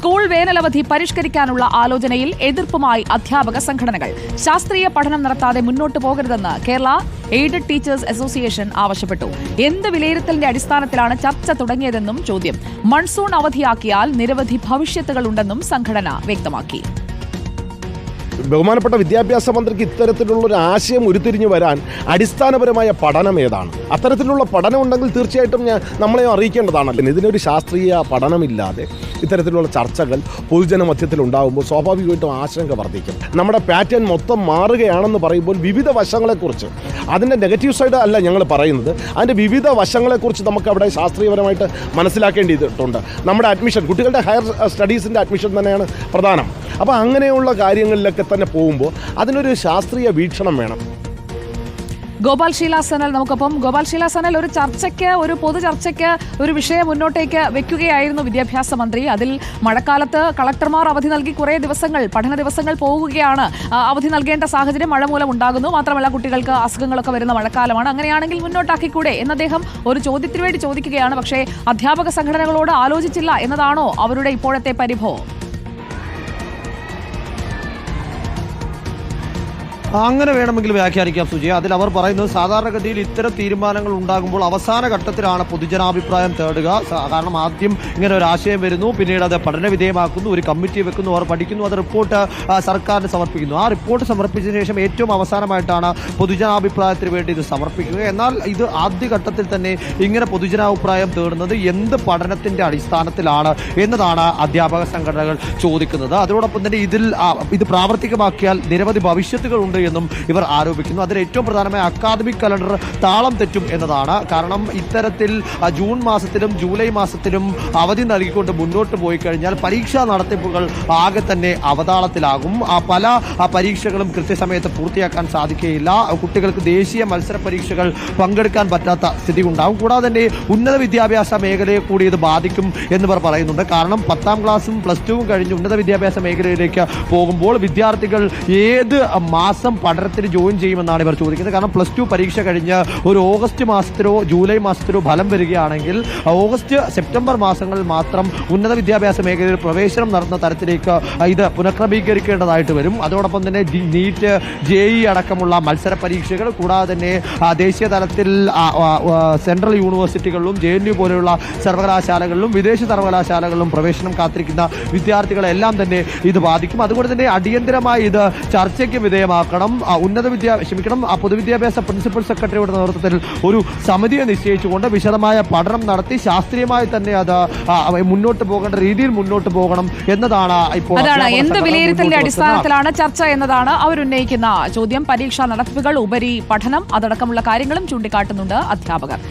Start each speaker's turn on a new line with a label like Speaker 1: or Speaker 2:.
Speaker 1: School വേനലവധി പരിഷ്കരിക്കാനുള്ള ആലോചനയിൽ എതിർപ്പുമായി അധ്യാപക സംഘടനകൾ. ശാസ്ത്രീയ പഠനം നടത്താതെ മുന്നോട്ടു പോകരുതെന്ന് കേരള എയ്ഡഡ് ടീച്ചേഴ്സ് അസോസിയേഷൻ ആവശ്യപ്പെട്ടു. എന്ത് വിലയിരുത്തലിന്റെ അടിസ്ഥാനത്തിലാണ് ചർച്ച തുടങ്ങിയതെന്നും ചോദ്യം. മൺസൂൺ അവധിയാക്കിയാൽ നിരവധി ഭവിഷ്യത്തുകളുണ്ടെന്നും സംഘടന വ്യക്തമാക്കി.
Speaker 2: ബഹുമാനപ്പെട്ട വിദ്യാഭ്യാസ മന്ത്രിക്ക് ഇത്തരത്തിലുള്ളൊരു ആശയം ഉരുത്തിരിഞ്ഞു വരാൻ അടിസ്ഥാനപരമായ പഠനം ഏതാണ്? അത്തരത്തിലുള്ള പഠനം ഉണ്ടെങ്കിൽ തീർച്ചയായിട്ടും നമ്മളെയും അറിയിക്കേണ്ടതാണല്ലോ. ഇതിനൊരു ശാസ്ത്രീയ പഠനമില്ലാതെ ഇത്തരത്തിലുള്ള ചർച്ചകൾ പൊതുജന മധ്യത്തിൽ ഉണ്ടാകുമ്പോൾ സ്വാഭാവികമായിട്ടും ആശങ്ക വർദ്ധിക്കും. നമ്മുടെ പാറ്റേൺ മൊത്തം മാറുകയാണെന്ന് പറയുമ്പോൾ വിവിധ വശങ്ങളെക്കുറിച്ച്, അതിൻ്റെ നെഗറ്റീവ് സൈഡ് അല്ല ഞങ്ങൾ പറയുന്നത്, അതിൻ്റെ വിവിധ വശങ്ങളെക്കുറിച്ച് നമുക്ക് അവിടെ ശാസ്ത്രീയപരമായിട്ട് മനസ്സിലാക്കേണ്ടിയിട്ടുണ്ട്. നമ്മുടെ അഡ്മിഷൻ, കുട്ടികളുടെ ഹയർ സ്റ്റഡീസിൻ്റെ അഡ്മിഷൻ തന്നെയാണ് പ്രധാനം. അപ്പോൾ അങ്ങനെയുള്ള കാര്യങ്ങളിലൊക്കെ തന്നെ പോകുമ്പോൾ അതിനൊരു ശാസ്ത്രീയ വീക്ഷണം വേണം.
Speaker 1: ഗോപാൽ ശീലാസനൽ നമുക്കൊപ്പം. ഗോപാൽ ശീലാസനൽ, ഒരു പൊതു ചർച്ചയ്ക്ക് ഒരു വിഷയം മുന്നോട്ടേക്ക് വെക്കുകയായിരുന്നു വിദ്യാഭ്യാസ മന്ത്രി. അതിൽ മഴക്കാലത്ത് കളക്ടർമാർ അവധി നൽകി കുറേ ദിവസങ്ങൾ, പഠന ദിവസങ്ങൾ പോവുകയാണ്. അവധി നൽകേണ്ട സാഹചര്യം മഴ മൂലം ഉണ്ടാകുന്നു. മാത്രമല്ല കുട്ടികൾക്ക് അസുഖങ്ങളൊക്കെ വരുന്ന മഴക്കാലമാണ്. അങ്ങനെയാണെങ്കിൽ മുന്നോട്ടാക്കിക്കൂടെ എന്ന് അദ്ദേഹം ഒരു ചോദ്യത്തിന് വേണ്ടി ചോദിക്കുകയാണ്. പക്ഷേ അധ്യാപക സംഘടനകളോട് ആലോചിച്ചില്ല എന്നതാണോ അവരുടെ ഇപ്പോഴത്തെ പരിഭവം?
Speaker 3: അങ്ങനെ വേണമെങ്കിൽ വ്യാഖ്യാനിക്കാം സുജയ. അതിൽ അവർ പറയുന്നത് സാധാരണഗതിയിൽ ഇത്തരം തീരുമാനങ്ങൾ ഉണ്ടാകുമ്പോൾ അവസാന ഘട്ടത്തിലാണ് പൊതുജനാഭിപ്രായം തേടുക. കാരണം ആദ്യം ഇങ്ങനെ ഒരു ആശയം വരുന്നു, പിന്നീട് അത് പഠന വിധേയമാക്കുന്നു, ഒരു കമ്മിറ്റി വെക്കുന്നു, അവർ പഠിക്കുന്നു, അത് റിപ്പോർട്ട് സർക്കാരിന് സമർപ്പിക്കുന്നു. ആ റിപ്പോർട്ട് സമർപ്പിച്ചതിന് ശേഷം ഏറ്റവും അവസാനമായിട്ടാണ് പൊതുജനാഭിപ്രായത്തിന് വേണ്ടി ഇത് സമർപ്പിക്കുക. എന്നാൽ ഇത് ആദ്യഘട്ടത്തിൽ തന്നെ ഇങ്ങനെ പൊതുജനാഭിപ്രായം തേടുന്നത് എന്ത് പഠനത്തിന്റെ അടിസ്ഥാനത്തിലാണ് എന്നതാണ് അധ്യാപക സംഘടനകൾ ചോദിക്കുന്നത്. അതോടൊപ്പം തന്നെ ഇത് പ്രാവർത്തികമാക്കിയാൽ നിരവധി ഭവിഷ്യത്തുകളുണ്ട് എന്നും ഇവർ ആരോപിക്കുന്നു. അതിൽ ഏറ്റവും പ്രധാനമായ അക്കാദമിക് കലണ്ടർ താളം തെറ്റും എന്നതാണ്. കാരണം ഇത്തരത്തിൽ ജൂൺ മാസത്തിലും ജൂലൈ മാസത്തിലും അവധി നൽകിക്കൊണ്ട് മുന്നോട്ട് പോയി കഴിഞ്ഞാൽ പരീക്ഷാ നടത്തിപ്പുകൾ ആകെ തന്നെ അവതാളത്തിലാകും. പല പരീക്ഷകളും കൃത്യസമയത്ത് പൂർത്തിയാക്കാൻ സാധിക്കുകയില്ല. കുട്ടികൾക്ക് ദേശീയ മത്സര പരീക്ഷകൾ പങ്കെടുക്കാൻ പറ്റാത്ത സ്ഥിതി ഉണ്ടാകും. കൂടാതെ തന്നെ ഉന്നത വിദ്യാഭ്യാസ മേഖലയെ കൂടി ഇത് ബാധിക്കും എന്നിവർ പറയുന്നുണ്ട്. കാരണം 10ാം ക്ലാസ്സും പ്ലസ് ടുവും കഴിഞ്ഞ് ഉന്നത വിദ്യാഭ്യാസ മേഖലയിലേക്ക് പോകുമ്പോൾ വിദ്യാർത്ഥികൾ ഏത് മാസം പഠനത്തിന് ജോയിൻ ചെയ്യുമെന്നാണ് ഇവർ ചോദിക്കുന്നത്. കാരണം പ്ലസ് ടു പരീക്ഷ കഴിഞ്ഞ് ഒരു ഓഗസ്റ്റ് മാസത്തിലോ ജൂലൈ മാസത്തിലോ ഫലം വരികയാണെങ്കിൽ ഓഗസ്റ്റ് സെപ്റ്റംബർ മാസങ്ങളിൽ മാത്രം ഉന്നത വിദ്യാഭ്യാസ മേഖലയിൽ പ്രവേശനം നടത്തുന്ന തരത്തിലേക്ക് ഇത് പുനഃക്രമീകരിക്കേണ്ടതായിട്ട് വരും. അതോടൊപ്പം തന്നെ നീറ്റ്, JEE അടക്കമുള്ള മത്സര പരീക്ഷകൾ, കൂടാതെ തന്നെ ദേശീയ തലത്തിൽ സെൻട്രൽ യൂണിവേഴ്സിറ്റികളിലും JNU പോലെയുള്ള സർവകലാശാലകളിലും വിദേശ സർവകലാശാലകളിലും പ്രവേശനം കാത്തിരിക്കുന്ന വിദ്യാർത്ഥികളെല്ലാം തന്നെ ഇത് ബാധിക്കും. അതുകൊണ്ട് തന്നെ അടിയന്തരമായി ഇത് ചർച്ചയ്ക്ക് വിധേയമാക്കണം. പൊതുവിദ്യാഭ്യാസ പ്രിൻസിപ്പൽ സെക്രട്ടറിയുടെ നേതൃത്വത്തിൽ ഒരു സമിതിയെ നിശ്ചയിച്ചുകൊണ്ട് വിശദമായ പഠനം നടത്തി ശാസ്ത്രീയമായി തന്നെ അത് മുന്നോട്ട് പോകേണ്ട രീതിയിൽ മുന്നോട്ട് പോകണം എന്നതാണ് ഇപ്പോൾ.
Speaker 1: എന്ത് വിലയിരുത്തലിന്റെ അടിസ്ഥാനത്തിലാണ് ചർച്ച എന്നതാണ് അവരുന്നയിക്കുന്ന ചോദ്യം. പരീക്ഷാ നടത്തിപ്പുകൾ, ഉപരി പഠനം, അതടക്കമുള്ള കാര്യങ്ങളും ചൂണ്ടിക്കാട്ടുന്നുണ്ട് അധ്യാപകർ.